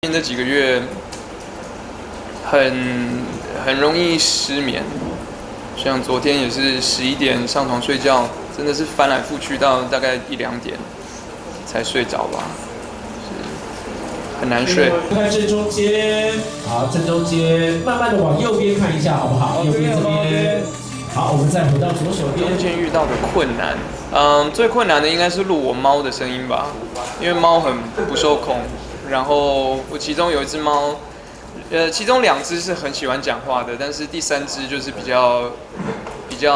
近这几个月很容易失眠，像昨天也是11点上床睡觉，真的是翻来覆去到大概1、2点才睡着吧，很难睡。看正中间，好，正中间，慢慢的往右边看一下，好不好？右边这边。好，我们再回到左手边。中间遇到的困难，最困难的应该是录我猫的声音吧，因为猫很不受控。然后我其中有一只猫，其中2只是很喜欢讲话的，但是第3只就是比较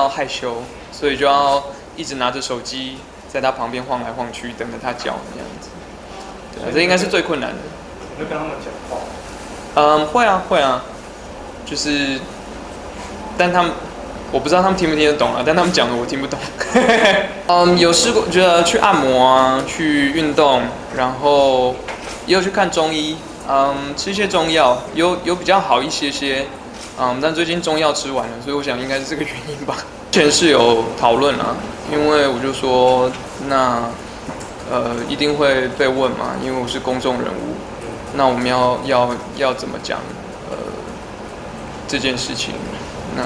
害羞，所以就要一直拿着手机在它旁边晃来晃去，等着它叫那样子。对，这应该是最困难的。你会跟他们讲话？会啊，就是，但他们我不知道他们听不听得懂啊，但他们讲的我听不懂。有试过，觉得去按摩啊，去运动，然后也有去看中医，吃一些中药，有比较好一些，但最近中药吃完了，所以我想应该是这个原因吧。之前是有讨论啊，因为我就说那一定会被问嘛，因为我是公众人物，那我们要怎么讲这件事情？那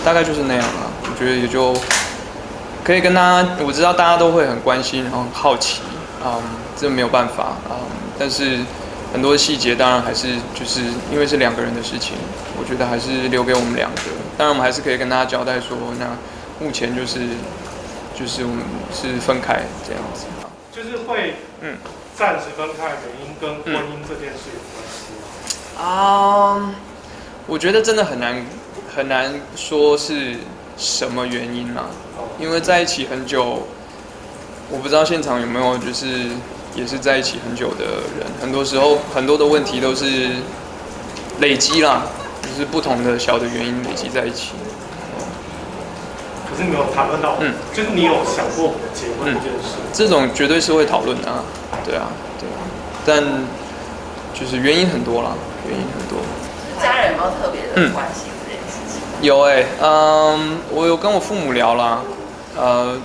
大概就是那样啊，我觉得也就可以跟大家，我知道大家都会很关心，然后很好奇，这没有办法，但是很多细节当然还是就是因为是2个人的事情，我觉得还是留给我们2个。当然我们还是可以跟大家交代说，那目前就是我们是分开这样子。就是会暂时分开的原因跟婚姻这件事有关系吗？我觉得真的很难说是什么原因啊，因为在一起很久，我不知道现场有没有就是也是在一起很久的人，很多时候很多的问题都是累积啦，就是不同的小的原因累积在一起。可是你有讨论到，就是你有想过结婚这件事？这种绝对是会讨论的啊，对啊，但就是原因很多啦，原因很多。家人有没有特别的关心这件事情？有我有跟我父母聊啦，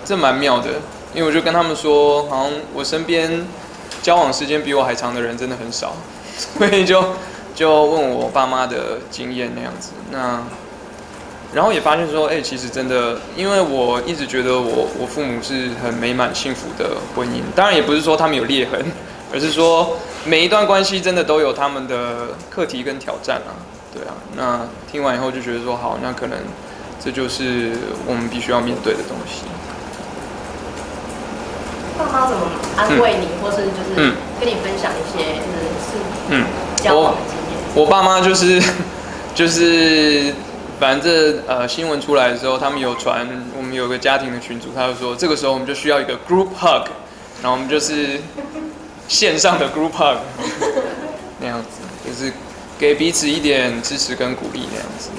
这蛮妙的，因为我就跟他们说，好像我身边交往时间比我还长的人真的很少，所以就问我爸妈的经验那样子，然后也发现说，其实真的，因为我一直觉得我父母是很美满幸福的婚姻，当然也不是说他们有裂痕，而是说每一段关系真的都有他们的课题跟挑战啊，对啊。那听完以后就觉得说，好，那可能这就是我们必须要面对的东西。爸妈怎么安慰你，或是就是跟你分享一些就是交往的经验？我爸妈就是。反正新闻出来的时候，他们有传，我们有个家庭的群组，他就说这个时候我们就需要一个 group hug， 然后我们就是线上的 group hug， 那样子，就是给彼此一点支持跟鼓励那样子。